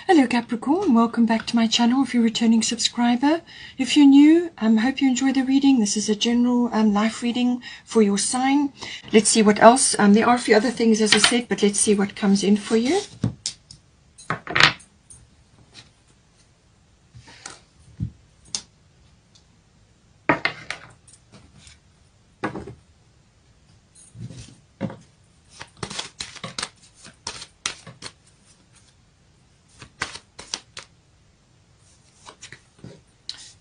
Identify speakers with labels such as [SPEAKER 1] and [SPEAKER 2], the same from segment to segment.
[SPEAKER 1] Hello Capricorn, welcome back to my channel if you're a returning subscriber. If you're new, I hope you enjoy the reading. This is a general life reading for your sign. Let's see what else. There are a few other things as I said, but let's see what comes in for you.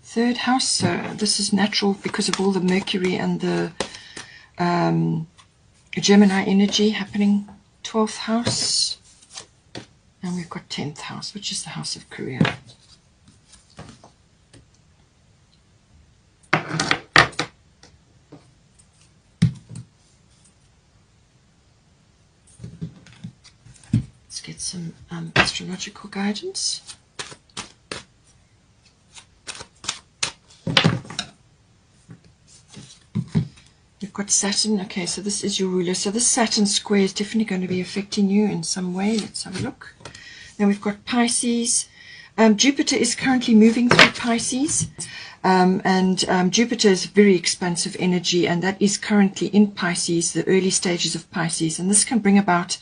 [SPEAKER 1] Third house, so this is natural because of all the Mercury and the Gemini energy happening. 12th house, and we've got 10th house, which is the house of career. Let's get some astrological guidance. You've got Saturn. Okay, so this is your ruler. So this Saturn square is definitely going to be affecting you in some way. Let's have a look. Then we've got Pisces. Jupiter is currently moving through Pisces. Jupiter is very expansive energy, and that is currently in Pisces, the early stages of Pisces. And this can bring about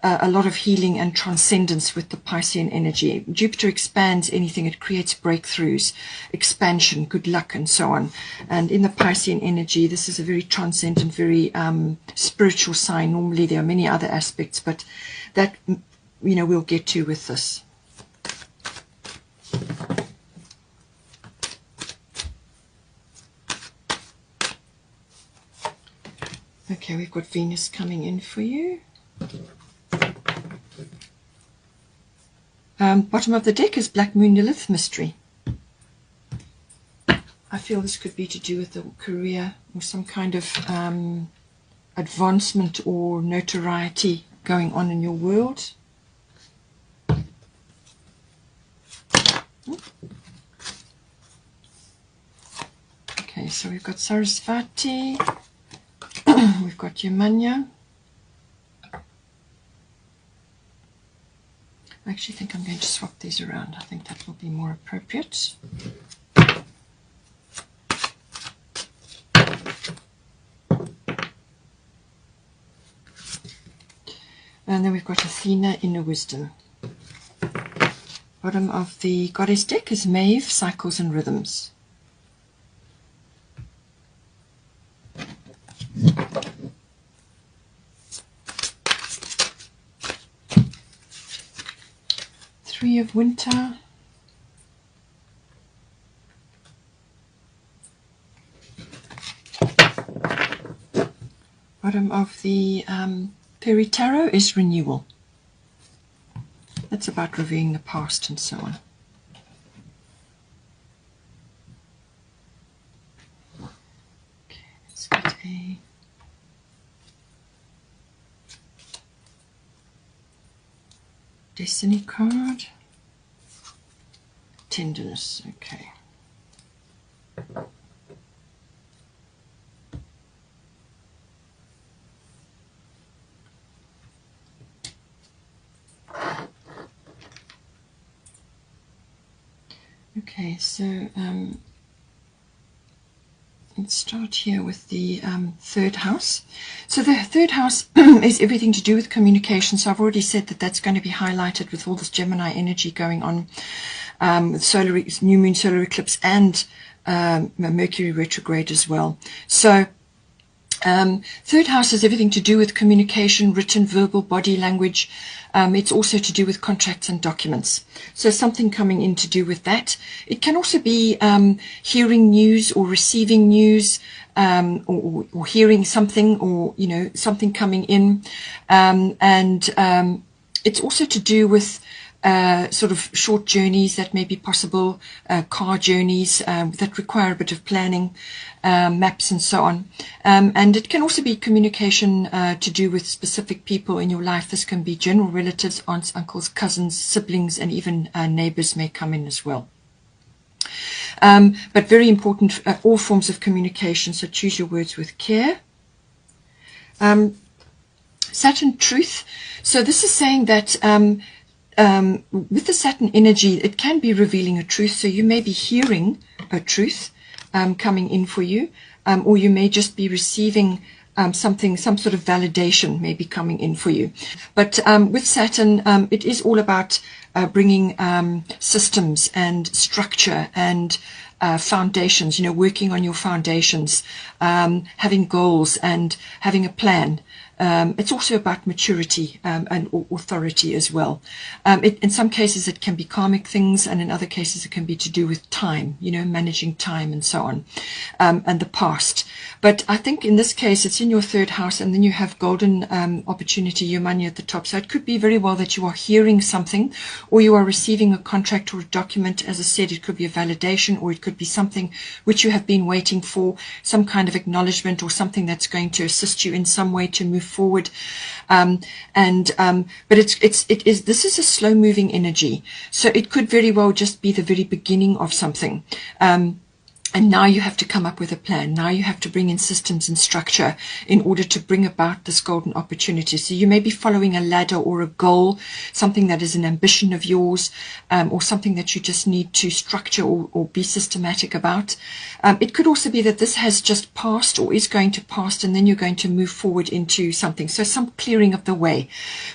[SPEAKER 1] a lot of healing and transcendence with the Piscean energy. Jupiter expands anything. It creates breakthroughs, expansion, good luck, and so on. And in the Piscean energy, this is a very transcendent, very spiritual sign. Normally there are many other aspects, but that, you know, we'll get to with this. Okay, we've got Venus coming in for you. Bottom of the deck is Black Moon Lilith mystery. I feel this could be to do with the career or some kind of advancement or notoriety going on in your world. Okay, so we've got Sarasvati, we've got Yamanya. I actually think I'm going to swap these around. I think that will be more appropriate. And then we've got Athena, Inner Wisdom. Bottom of the Goddess deck is Maeve, Cycles and Rhythms. Three of Winter. Bottom of the Fairy Tarot is Renewal. That's about reviewing the past and so on. Okay, let's get a Destiny card. Tenderness. Okay. Okay, so let's start here with the third house. So the third house is everything to do with communication. So I've already said that that's going to be highlighted with all this Gemini energy going on, with new moon, solar eclipse, and Mercury retrograde as well. So third house is everything to do with communication, written, verbal, body language. It's also to do with contracts and documents. So something coming in to do with that. It can also be hearing news or receiving news, or hearing something, or, you know, something coming in. It's also to do with sort of short journeys that may be possible, car journeys that require a bit of planning, maps and so on. And it can also be communication to do with specific people in your life. This can be general relatives, aunts, uncles, cousins, siblings, and even neighbors may come in as well. But very important, all forms of communication, so choose your words with care. Saturn Truth. So this is saying that with the Saturn energy, it can be revealing a truth. So you may be hearing a truth coming in for you, or you may just be receiving something, some sort of validation may be coming in for you. But with Saturn, it is all about bringing systems and structure and foundations, working on your foundations, having goals and having a plan. It's also about maturity and authority as well. In some cases it can be karmic things, and in other cases it can be to do with time, managing time and so on, and the past. But I think in this case it's in your third house, and then you have golden opportunity, your money at the top. So it could be very well that you are hearing something, or you are receiving a contract or a document. As I said, it could be a validation, or it could be something which you have been waiting for, some kind of acknowledgement or something that's going to assist you in some way to move forward. But this is a slow moving energy, so it could very well just be the very beginning of something. And now you have to come up with a plan. Now you have to bring in systems and structure in order to bring about this golden opportunity. So you may be following a ladder or a goal, something that is an ambition of yours, or something that you just need to structure or be systematic about. It could also be that this has just passed or is going to pass, and then you're going to move forward into something. So some clearing of the way.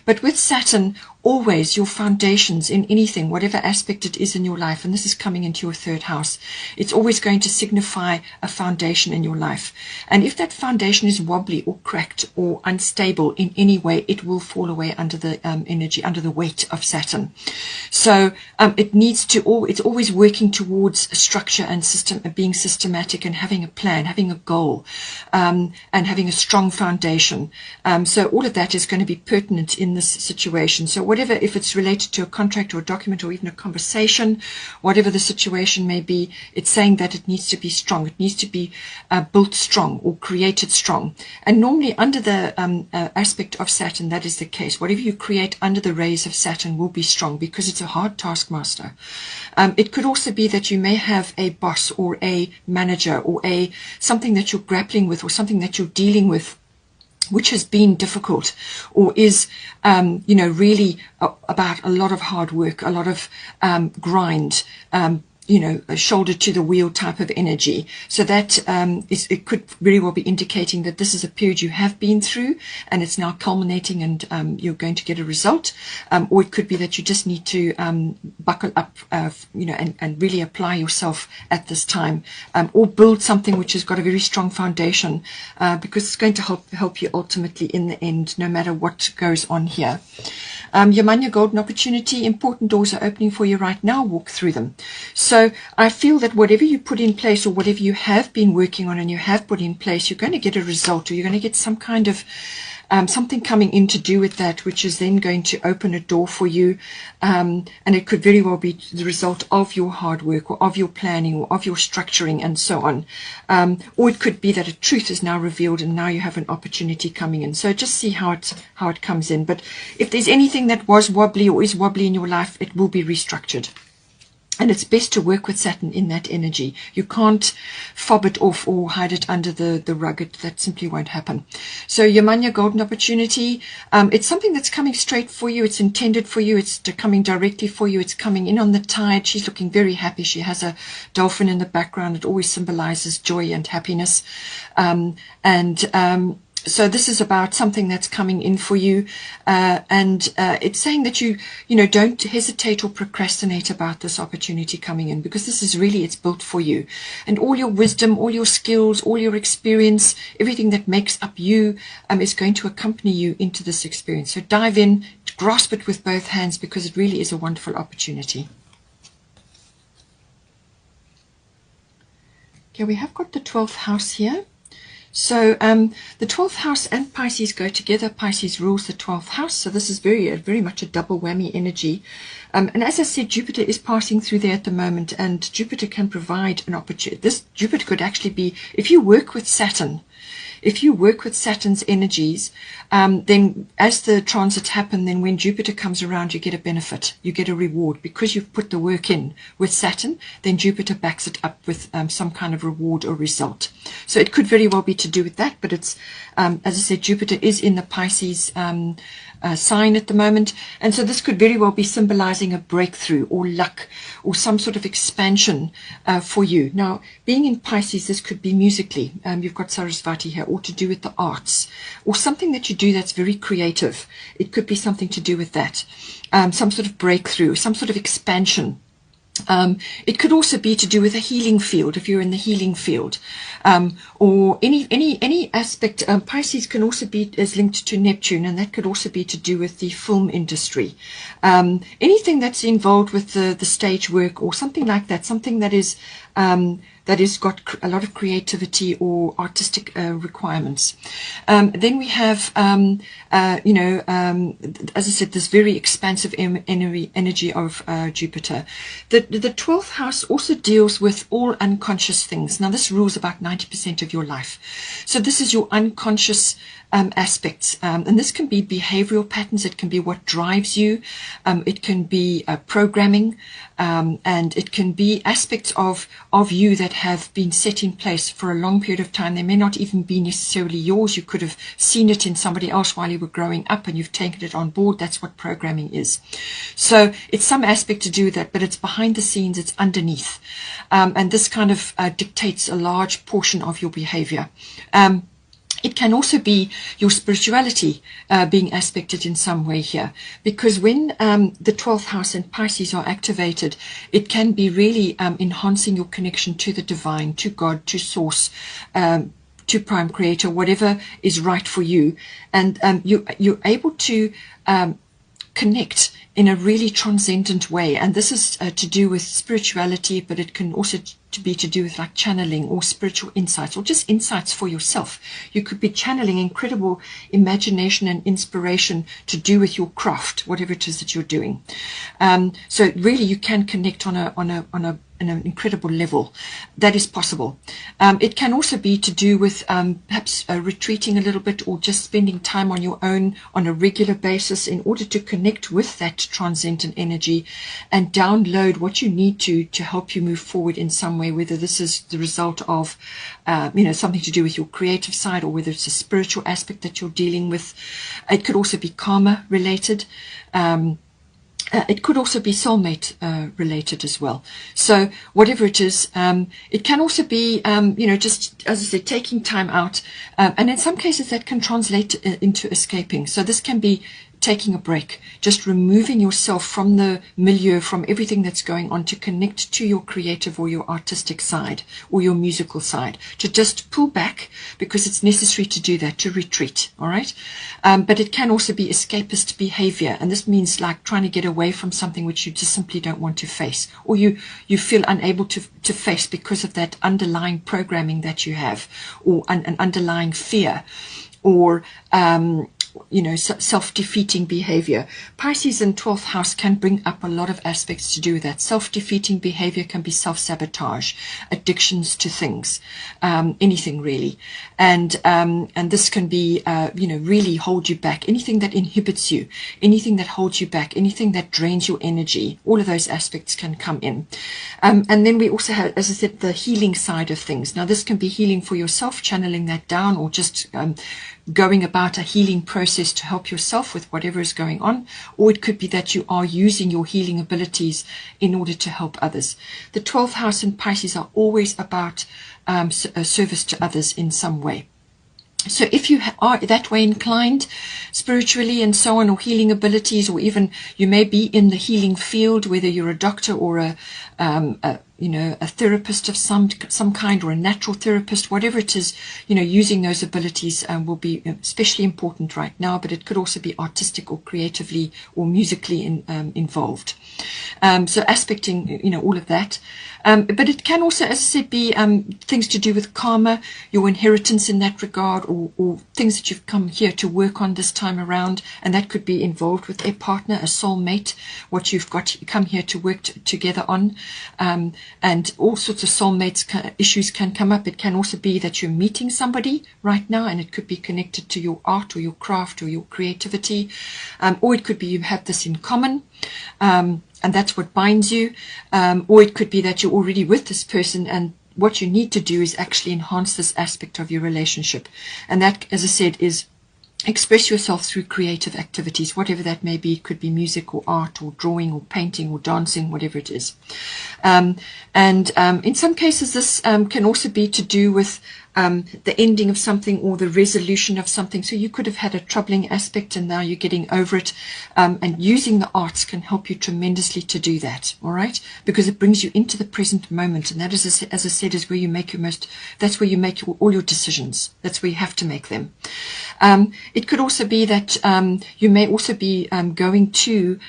[SPEAKER 1] But with Saturn, always your foundations in anything, whatever aspect it is in your life, and this is coming into your third house, it's always going to signify a foundation in your life. And if that foundation is wobbly or cracked or unstable in any way, it will fall away under the energy, under the weight of Saturn. So it needs to, it's always working towards a structure and system, being systematic and having a plan, having a goal, and having a strong foundation. So all of that is going to be pertinent in this situation. So whatever, if it's related to a contract or a document or even a conversation, whatever the situation may be, it's saying that it needs to be strong. It needs to be built strong or created strong. And normally under the aspect of Saturn, that is the case. Whatever you create under the rays of Saturn will be strong, because it's a hard taskmaster. It could also be that you may have a boss or a manager or something that you're grappling with, or something that you're dealing with, which has been difficult, or is, really about a lot of hard work, a lot of grind, a shoulder to the wheel type of energy. So that it could very well be indicating that this is a period you have been through, and it's now culminating, and you're going to get a result. Or it could be that you just need to buckle up, and really apply yourself at this time, or build something which has got a very strong foundation, because it's going to help you ultimately in the end, no matter what goes on here. Your money, golden opportunity, important doors are opening for you right now. Walk through them. So I feel that whatever you put in place, or whatever you have been working on and you have put in place, you're going to get a result, or you're going to get some kind of something coming in to do with that, which is then going to open a door for you. And it could very well be the result of your hard work, or of your planning, or of your structuring, and so on. Or it could be that a truth is now revealed, and now you have an opportunity coming in. So just see how it comes in. But if there's anything that was wobbly or is wobbly in your life, it will be restructured. And it's best to work with Saturn in that energy. You can't fob it off or hide it under the rug. That simply won't happen. So Yamanya, golden opportunity. It's something that's coming straight for you. It's intended for you. It's coming directly for you. It's coming in on the tide. She's looking very happy. She has a dolphin in the background. It always symbolizes joy and happiness. So this is about something that's coming in for you, and it's saying that you don't hesitate or procrastinate about this opportunity coming in, because this is really, it's built for you, and all your wisdom, all your skills, all your experience, everything that makes up you is going to accompany you into this experience. So dive in, grasp it with both hands, because it really is a wonderful opportunity. Okay, we have got the 12th house here. So the 12th house and Pisces go together. Pisces rules the 12th house, so this is very much a double whammy energy. And as I said, Jupiter is passing through there at the moment, and Jupiter can provide an opportunity. This Jupiter could actually be, if you work with Saturn, if you work with Saturn's energies, then as the transits happen, then when Jupiter comes around, you get a benefit, you get a reward, because you've put the work in with Saturn. Then Jupiter backs it up with some kind of reward or result. So it could very well be to do with that, but it's, as I said, Jupiter is in the Pisces sign at the moment. And so this could very well be symbolizing a breakthrough or luck or some sort of expansion for you. Now, being in Pisces, this could be musically. You've got Sarasvati here, or to do with the arts, or something that you do that's very creative. It could be something to do with that. Some sort of breakthrough, some sort of expansion. It could also be to do with a healing field, if you're in the healing field, or any aspect. Pisces can also be is linked to Neptune, and that could also be to do with the film industry. Anything that's involved with the stage work or something like that, something that is got a lot of creativity or artistic requirements. Then we have, as I said, this very expansive energy of Jupiter. The 12th house also deals with all unconscious things. Now, this rules about 90% of your life. So this is your unconscious aspects, and this can be behavioral patterns. It can be what drives you. It can be programming, and it can be aspects of you that have been set in place for a long period of time. They may not even be necessarily yours. You could have seen it in somebody else while you were growing up, and you've taken it on board. That's what programming is. So it's some aspect to do with that, but it's behind the scenes. It's underneath, and this kind of dictates a large portion of your behavior. It can also be your spirituality being aspected in some way here, because when the 12th house and Pisces are activated, it can be really enhancing your connection to the divine, to God, to source, to prime creator, whatever is right for you. And you're able to connect in a really transcendent way. And this is to do with spirituality, but it can also be to do with like channeling or spiritual insights, or just insights for yourself. You could be channeling incredible imagination and inspiration to do with your craft, whatever it is that you're doing. So really you can connect on an incredible level. That is possible. It can also be to do with perhaps retreating a little bit, or just spending time on your own on a regular basis in order to connect with that transcendent energy and download what you need to help you move forward in some way, whether this is the result of something to do with your creative side, or whether it's a spiritual aspect that you're dealing with. It could also be karma related. It could also be soulmate related as well. So whatever it is, it can also be, just, as I said, taking time out. And in some cases that can translate into escaping. So this can be taking a break, just removing yourself from the milieu, from everything that's going on, to connect to your creative or your artistic side or your musical side, to just pull back because it's necessary to do that, to retreat. All right. But it can also be escapist behavior. And this means like trying to get away from something which you just simply don't want to face, or you feel unable to face because of that underlying programming that you have, or an underlying fear, or self-defeating behavior. Pisces in 12th house can bring up a lot of aspects to do with that. Self-defeating behavior can be self-sabotage, addictions to things, anything really. And this can be, really hold you back. Anything that inhibits you, anything that holds you back, anything that drains your energy, all of those aspects can come in. And then we also have, as I said, the healing side of things. Now this can be healing for yourself, channeling that down, or just going about a healing process to help yourself with whatever is going on, or it could be that you are using your healing abilities in order to help others. The 12th house in Pisces are always about service to others in some way. So if you are that way inclined spiritually and so on, or healing abilities, or even you may be in the healing field, whether you're a doctor or a therapist of some kind, or a natural therapist, whatever it is, using those abilities will be especially important right now, but it could also be artistic or creatively or musically involved. So aspecting, all of that. But it can also, as I said, be things to do with karma, your inheritance in that regard, or things that you've come here to work on this time around, and that could be involved with a partner, a soulmate, what you've got come here to work together on. And all sorts of soulmates issues can come up. It can also be that you're meeting somebody right now, and it could be connected to your art or your craft or your creativity, or it could be you have this in common, and that's what binds you, or it could be that you're already with this person, and what you need to do is actually enhance this aspect of your relationship. And that, as I said, is express yourself through creative activities, whatever that may be. It could be music or art or drawing or painting or dancing, whatever it is. In some cases, this can also be to do with the ending of something or the resolution of something. So you could have had a troubling aspect and now you're getting over it. And using the arts can help you tremendously to do that, all right? Because it brings you into the present moment. And that is, as I said, is where you make that's where you make all your decisions. That's where you have to make them. It could also be that you may also be going to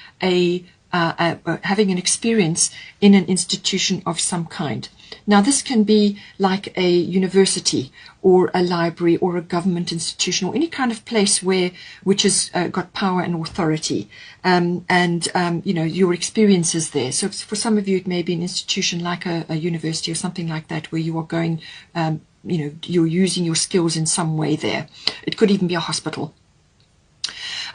[SPEAKER 1] having an experience in an institution of some kind. Now, this can be like a university or a library or a government institution or any kind of place which has got power and authority, your experiences there. So for some of you, it may be an institution like a university or something like that, where you are going, you're using your skills in some way there. It could even be a hospital.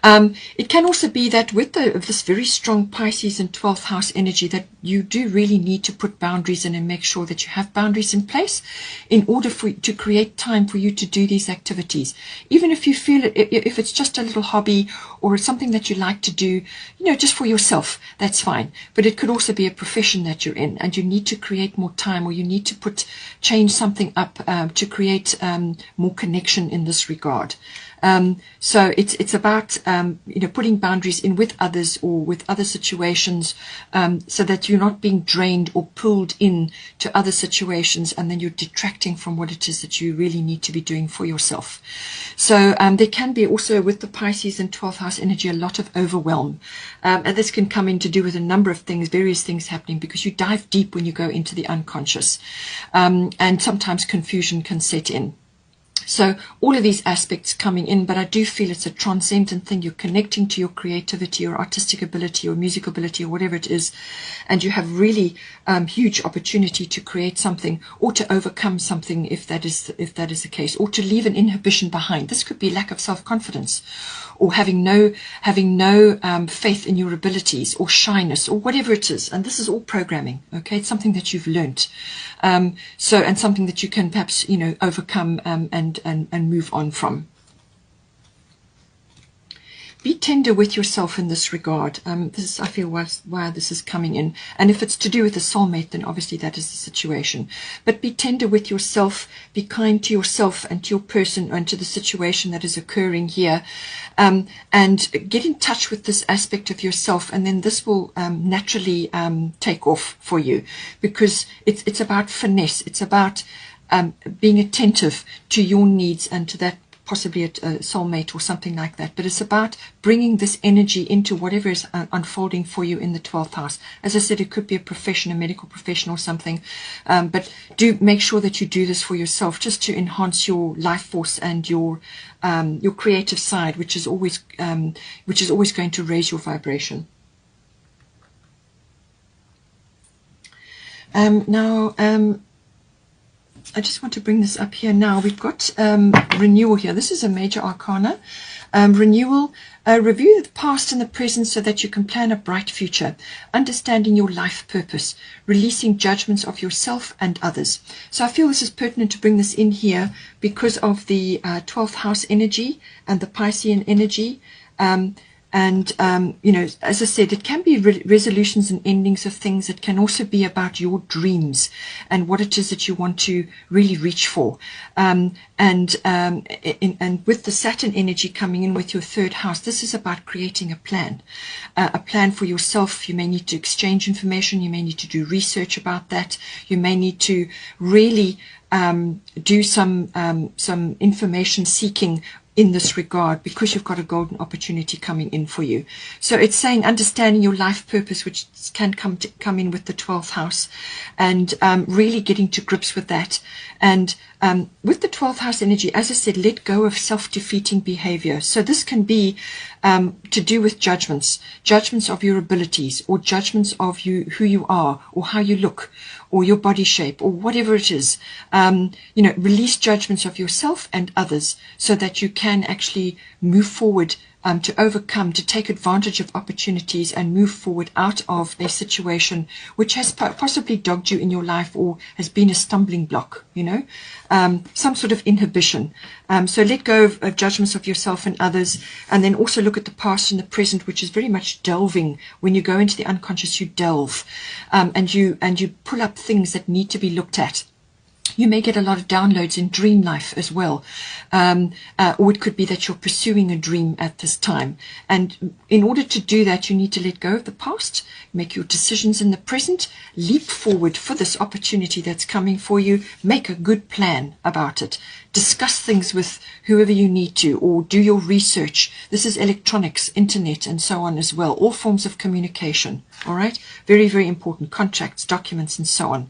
[SPEAKER 1] It can also be that with this very strong Pisces and 12th house energy, that you do really need to put boundaries in and make sure that you have boundaries in place in order to create time for you to do these activities. Even if you feel if it's just a little hobby or something that you like to do, just for yourself, that's fine. But it could also be a profession that you're in and you need to create more time, or you need to change something up to create more connection in this regard. So it's about putting boundaries in with others or with other situations, so that you're not being drained or pulled in to other situations and then you're detracting from what it is that you really need to be doing for yourself. So there can be also, with the Pisces and 12th house energy, a lot of overwhelm, and this can come in to do with a number of things, various things happening, because you dive deep when you go into the unconscious, and sometimes confusion can set in. So all of these aspects coming in, but I do feel it's a transcendent thing. You're connecting to your creativity or artistic ability or musical ability or whatever it is, and you have really huge opportunity to create something or to overcome something, if that is the case, or to leave an inhibition behind. This could be lack of self-confidence, or having no faith in your abilities, or shyness, or whatever it is. And this is all programming, okay? It's something that you've learnt. And something that you can perhaps, overcome and move on from. Be tender with yourself in this regard. This is, I feel, why this is coming in. And if it's to do with a soulmate, then obviously that is the situation. But be tender with yourself. Be kind to yourself and to your person and to the situation that is occurring here. And get in touch with this aspect of yourself. And then this will naturally take off for you. Because it's about finesse. It's about being attentive to your needs and to that, possibly a soulmate or something like that. But it's about bringing this energy into whatever is unfolding for you in the 12th house. As I said, it could be a profession, a medical profession or something. But do make sure that you do this for yourself, just to enhance your life force and your creative side, which is always going to raise your vibration. I just want to bring this up here now. We've got renewal here. This is a major arcana. Renewal, review the past and the present so that you can plan a bright future. Understanding your life purpose. Releasing judgments of yourself and others. So I feel this is pertinent to bring this in here because of the 12th house energy and the Piscean energy. As I said, it can be resolutions and endings of things. It can also be about your dreams and what it is that you want to really reach for. And with the Saturn energy coming in with your 3rd house, this is about creating a plan for yourself. You may need to exchange information. You may need to do research about that. You may need to really do some information seeking in this regard, because you've got a golden opportunity coming in for you. So it's saying understanding your life purpose, which can come in with the 12th house, and really getting to grips with that. And with the 12th house energy, as I said, let go of self-defeating behavior. So this can be to do with judgments of your abilities, or judgments of who you are, or how you look, or your body shape, or whatever it is. Release judgments of yourself and others so that you can actually move forward to overcome, to take advantage of opportunities and move forward out of a situation which has possibly dogged you in your life or has been a stumbling block, you know, some sort of inhibition. So let go of judgments of yourself and others, and then also look at the past and the present, which is very much delving. When you go into the unconscious, you delve, and you pull up things that need to be looked at. You may get a lot of downloads in dream life as well, or it could be that you're pursuing a dream at this time. And in order to do that, you need to let go of the past, make your decisions in the present, leap forward for this opportunity that's coming for you, make a good plan about it, discuss things with whoever you need to, or do your research. This is electronics, internet, and so on as well, all forms of communication. All right, very, very important. Contracts, documents, and so on.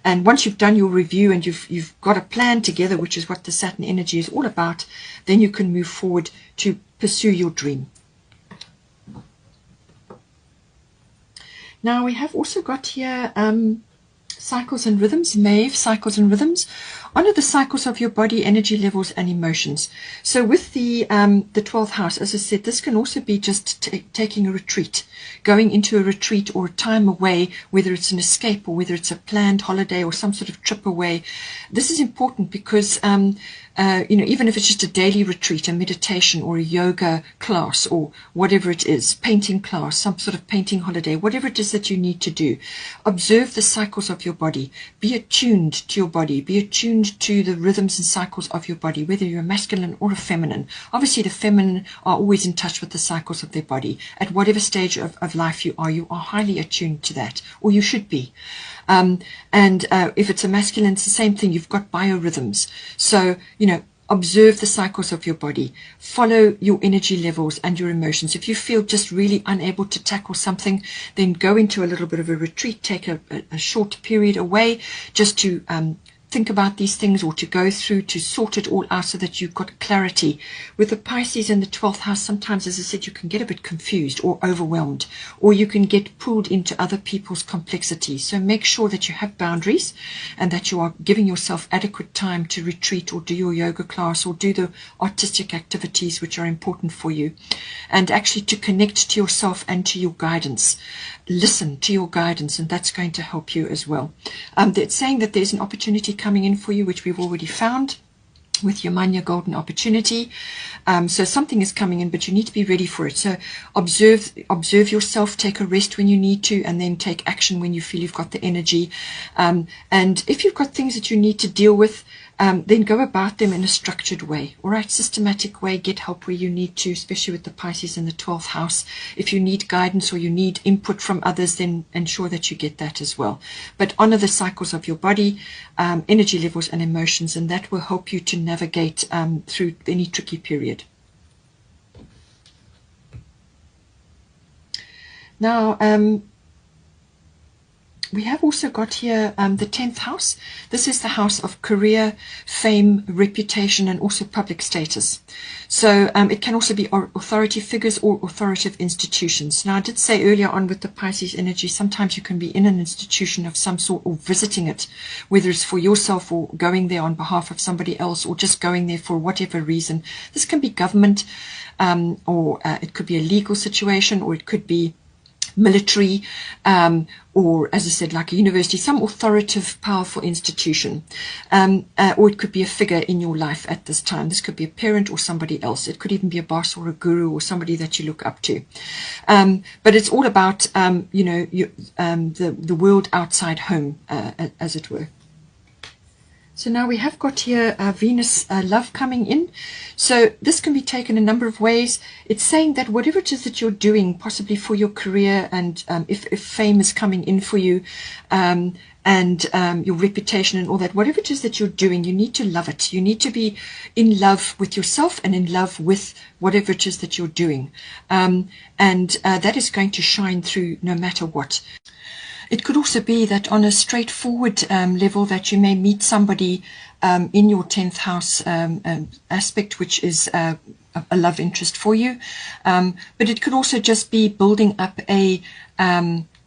[SPEAKER 1] And once you've done your review and you've got a plan together, which is what the Saturn energy is all about, then you can move forward to pursue your dream. Now we have also got here cycles and rhythms, Maeve, cycles and rhythms. Honor the cycles of your body, energy levels, and emotions. So with the 12th house, as I said, this can also be just taking a retreat, going into a retreat or a time away, whether it's an escape or whether it's a planned holiday or some sort of trip away. This is important because you know, even if it's just a daily retreat, a meditation or a yoga class or whatever it is, painting class, some sort of painting holiday, whatever it is that you need to do, observe the cycles of your body. Be attuned to your body. Be attuned to the rhythms and cycles of your body, whether you're a masculine or a feminine. Obviously, the feminine are always in touch with the cycles of their body. At whatever stage of life you are highly attuned to that, or you should be. If it's a masculine, it's the same thing. You've got biorhythms. So, you know, observe the cycles of your body. Follow your energy levels and your emotions. If you feel just really unable to tackle something, then go into a little bit of a retreat. Take a short period away just to think about these things, or to go through to sort it all out so that you've got clarity. With the Pisces in the 12th house, sometimes, as I said, you can get a bit confused or overwhelmed, or you can get pulled into other people's complexities. So make sure that you have boundaries and that you are giving yourself adequate time to retreat or do your yoga class or do the artistic activities which are important for you, and actually to connect to yourself and to your guidance. Listen to your guidance, and that's going to help you as well. It's saying that there's an opportunity coming in for you, which we've already found with your Manya Golden Opportunity. So something is coming in, but you need to be ready for it. So observe yourself, take a rest when you need to, and then take action when you feel you've got the energy. And if you've got things that you need to deal with, then go about them in a structured way, all right, systematic way. Get help where you need to, especially with the Pisces in the 12th house. If you need guidance or you need input from others, then ensure that you get that as well. But honor the cycles of your body, energy levels and emotions, and that will help you to navigate through any tricky period. Now, we have also got here the 10th house. This is the house of career, fame, reputation, and also public status. So it can also be authority figures or authoritative institutions. Now, I did say earlier on with the Pisces energy, sometimes you can be in an institution of some sort or visiting it, whether it's for yourself or going there on behalf of somebody else, or just going there for whatever reason. This can be government, or it could be a legal situation, or it could be military, or as I said, like a university, some authoritative, powerful institution, or it could be a figure in your life at this time. This could be a parent or somebody else. It could even be a boss or a guru or somebody that you look up to. But it's all about, you know, the world outside home, as it were. So now we have got here Venus love coming in. So this can be taken a number of ways. It's saying that whatever it is that you're doing, possibly for your career, and if fame is coming in for you, and your reputation and all that, whatever it is that you're doing, you need to love it. You need to be in love with yourself and in love with whatever it is that you're doing. And that is going to shine through no matter what. It could also be that on a straightforward level that you may meet somebody in your 10th house aspect, which is a love interest for you. But it could also just be building up a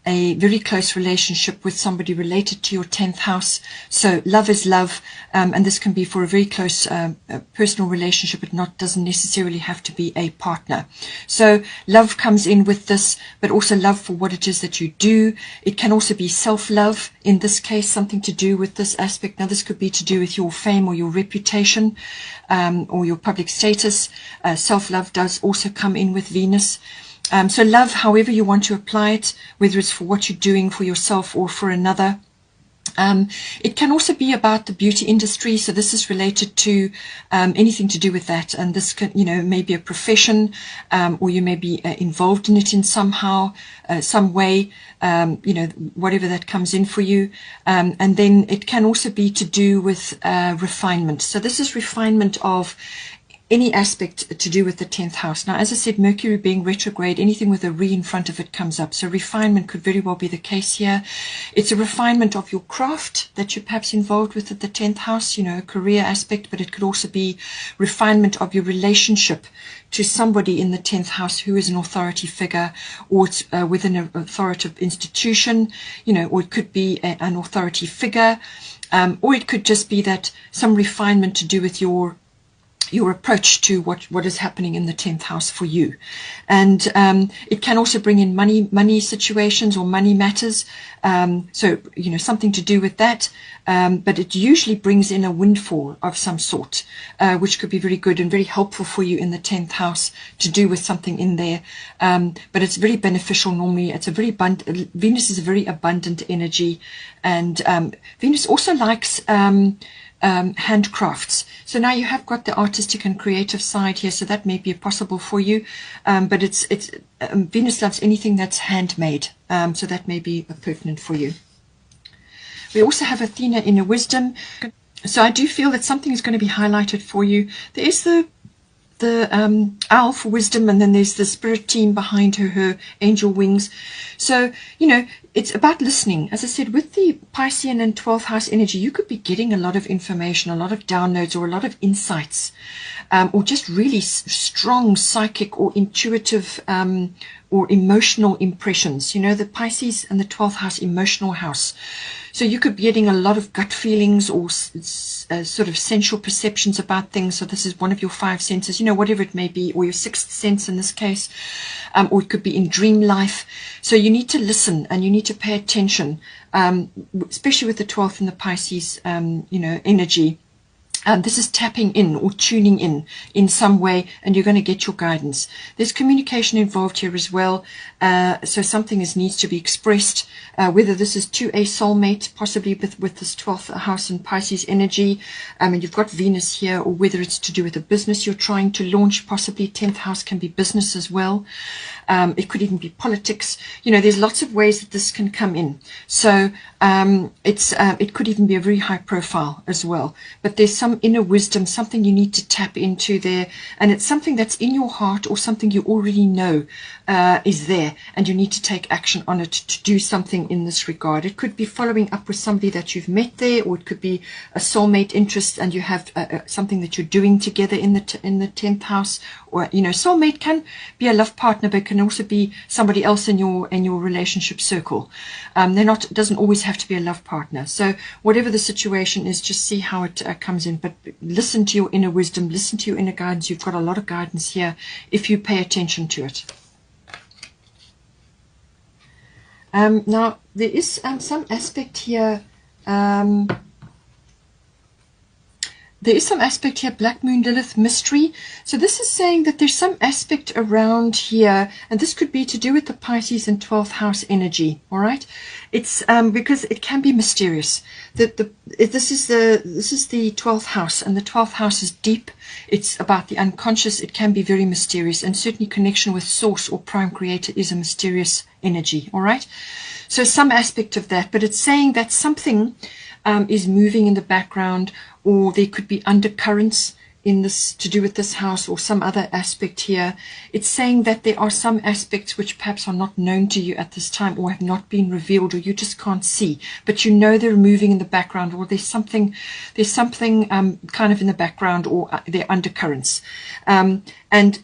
[SPEAKER 1] a very close relationship with somebody related to your 10th house. So love is love, and this can be for a very close personal relationship. It doesn't necessarily have to be a partner. So love comes in with this, but also love for what it is that you do. It can also be self-love, in this case, something to do with this aspect. Now, this could be to do with your fame or your reputation, or your public status. Self-love does also come in with Venus. So love, however you want to apply it, whether it's for what you're doing for yourself or for another. It can also be about the beauty industry, so this is related to anything to do with that, and this can, may be a profession, or you may be involved in it in somehow, some way, whatever that comes in for you. And then it can also be to do with refinement. So this is refinement of any aspect to do with the 10th house. Now, as I said, Mercury being retrograde, anything with a re in front of it comes up. So refinement could very well be the case here. It's a refinement of your craft that you're perhaps involved with at the 10th house, a career aspect, but it could also be refinement of your relationship to somebody in the 10th house who is an authority figure, or it's within an authoritative institution, or it could be an authority figure, or it could just be that some refinement to do with your approach to what is happening in the 10th house for you. And it can also bring in money situations or money matters. So, something to do with that. But it usually brings in a windfall of some sort, which could be very good and very helpful for you in the 10th house to do with something in there. But it's very beneficial normally. It's a very Venus is a very abundant energy. And Venus also likes handcrafts. So now you have got the artistic and creative side here, so that may be possible for you. But it's Venus loves anything that's handmade, so that may be pertinent for you. We also have Athena inner wisdom. So I do feel that something is going to be highlighted for you. There is the owl for wisdom, and then there's the spirit team behind her angel wings. So, it's about listening. As I said, with the Piscean and 12th house energy, you could be getting a lot of information, a lot of downloads, or a lot of insights, or just really strong psychic or intuitive or emotional impressions. The Pisces and the 12th house, emotional house. So you could be getting a lot of gut feelings or sort of sensual perceptions about things. So this is one of your 5 senses, whatever it may be, or your 6th sense in this case, or it could be in dream life. So you need to listen and you need to pay attention, especially with the 12th and the Pisces, energy. This is tapping in or tuning in some way, and you're going to get your guidance. There's communication involved here as well. So something needs to be expressed, whether this is to a soulmate, possibly with this 12th house and Pisces energy, and you've got Venus here, or whether it's to do with a business you're trying to launch, possibly 10th house can be business as well. It could even be politics. There's lots of ways that this can come in. So it could even be a very high profile as well. But there's some inner wisdom, something you need to tap into there, and it's something that's in your heart or something you already know is there, and you need to take action on it to do something in this regard. It could be following up with somebody that you've met there, or it could be a soulmate interest, and you have something that you're doing together in the 10th house. Or soulmate can be a love partner, but can also be somebody else in your relationship circle. It doesn't always have to be a love partner. So whatever the situation is, just see how it comes in. But listen to your inner wisdom, listen to your inner guidance. You've got a lot of guidance here if you pay attention to it. Now there is some aspect here. There is some aspect here, Black Moon, Lilith, mystery. So this is saying that there's some aspect around here, and this could be to do with the Pisces and 12th house energy. All right, it's because it can be mysterious. This is the 12th house, and the 12th house is deep. It's about the unconscious. It can be very mysterious, and certainly connection with Source or Prime Creator is a mysterious energy. All right, so some aspect of that, but it's saying that something is moving in the background, or there could be undercurrents in this to do with this house or some other aspect here. It's saying that there are some aspects which perhaps are not known to you at this time, or have not been revealed, or you just can't see, but you know they're moving in the background, or there's something kind of in the background, or they're undercurrents. And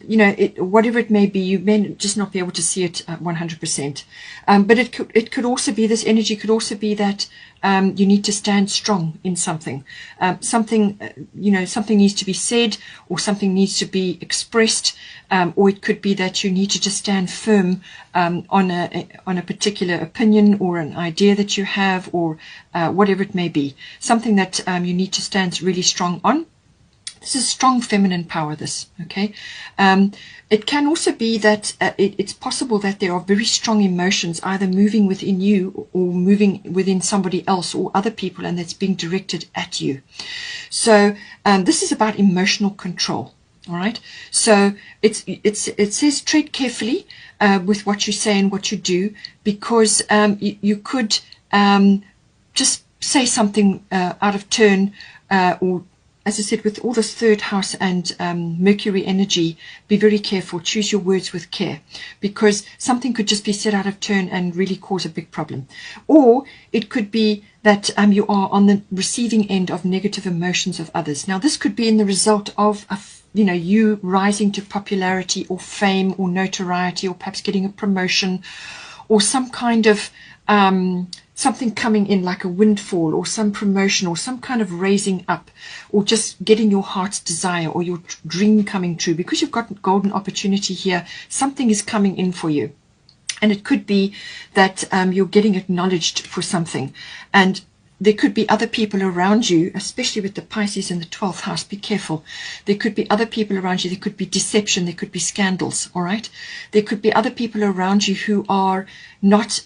[SPEAKER 1] whatever it may be, you may just not be able to see it 100%. But it could also be, this energy could also be that you need to stand strong in something. Something needs to be said, or something needs to be expressed, or it could be that you need to just stand firm on a particular opinion or an idea that you have, or whatever it may be. Something that you need to stand really strong on. This is strong feminine power, this, okay? It can also be that it's possible that there are very strong emotions either moving within you or moving within somebody else or other people, and that's being directed at you. So this is about emotional control, all right? So it says tread carefully with what you say and what you do, because you could just say something out of turn, or as I said, with all this third house and Mercury energy, be very careful. Choose your words with care, because something could just be said out of turn and really cause a big problem. Or it could be that you are on the receiving end of negative emotions of others. Now, this could be in the result of you rising to popularity or fame or notoriety, or perhaps getting a promotion, or some kind of something coming in like a windfall, or some promotion, or some kind of raising up, or just getting your heart's desire or your dream coming true. Because you've got golden opportunity here, something is coming in for you. And it could be that you're getting acknowledged for something. And there could be other people around you, especially with the Pisces in the 12th house. Be careful. There could be other people around you. There could be deception. There could be scandals. All right. There could be other people around you who are not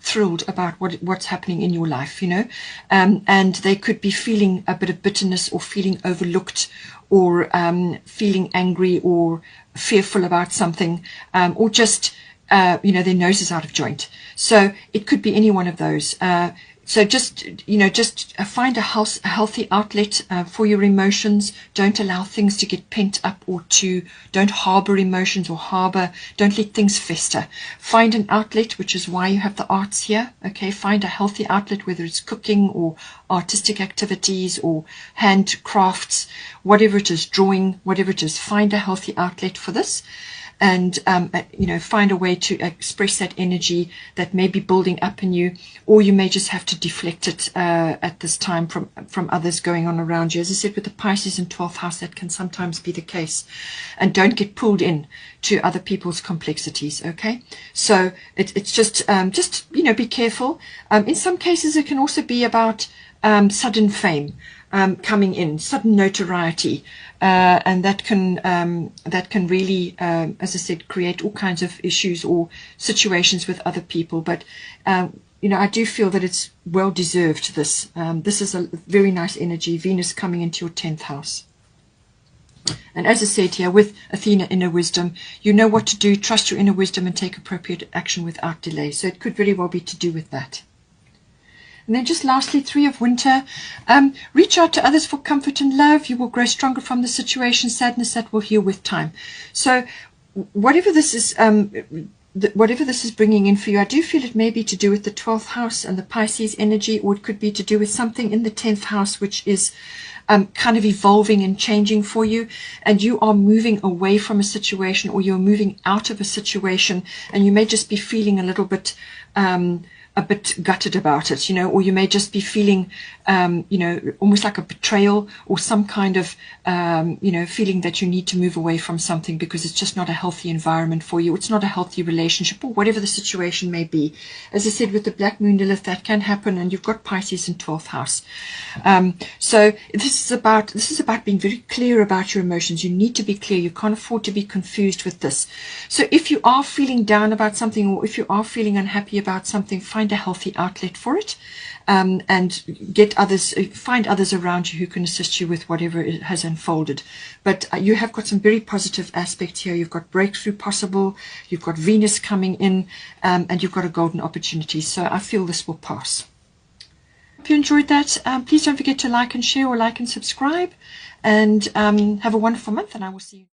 [SPEAKER 1] thrilled about what's happening in your life, and they could be feeling a bit of bitterness, or feeling overlooked, or feeling angry or fearful about something, or just their nose is out of joint. So it could be any one of those. So just find a healthy outlet for your emotions. Don't allow things to get pent up, or don't harbor emotions, or don't let things fester. Find an outlet, which is why you have the arts here. Okay, find a healthy outlet, whether it's cooking or artistic activities or handcrafts, whatever it is, drawing, whatever it is. Find a healthy outlet for this. And find a way to express that energy that may be building up in you, or you may just have to deflect it at this time from others going on around you. As I said, with the Pisces in 12th house, that can sometimes be the case. And don't get pulled in to other people's complexities, okay? So it's just be careful. In some cases, it can also be about sudden fame coming in, sudden notoriety, and that can really, as I said, create all kinds of issues or situations with other people. But I do feel that it's well deserved. This is a very nice energy. Venus coming into your 10th house. And as I said here, with Athena inner wisdom, you know what to do. Trust your inner wisdom and take appropriate action without delay. So it could very well be to do with that. And then just lastly, 3 of winter. Reach out to others for comfort and love. You will grow stronger from the situation. Sadness that will heal with time. So whatever this is bringing in for you, I do feel it may be to do with the 12th house and the Pisces energy, or it could be to do with something in the 10th house, which is kind of evolving and changing for you, and you are moving away from a situation, or you're moving out of a situation, and you may just be feeling a little bit gutted about it, or you may just be feeling, almost like a betrayal, or some kind of, feeling that you need to move away from something because it's just not a healthy environment for you. It's not a healthy relationship, or whatever the situation may be. As I said, with the Black Moon Lilith, that can happen, and you've got Pisces in 12th house. So this is about being very clear about your emotions. You need to be clear. You can't afford to be confused with this. So if you are feeling down about something, or if you are feeling unhappy about something, find a healthy outlet for it, and find others around you who can assist you with whatever it has unfolded. But you have got some very positive aspects here. You've got breakthrough possible, you've got Venus coming in, and you've got a golden opportunity. So I feel this will pass. Hope you enjoyed that. Please don't forget to like and share or like and subscribe. And have a wonderful month, and I will see you.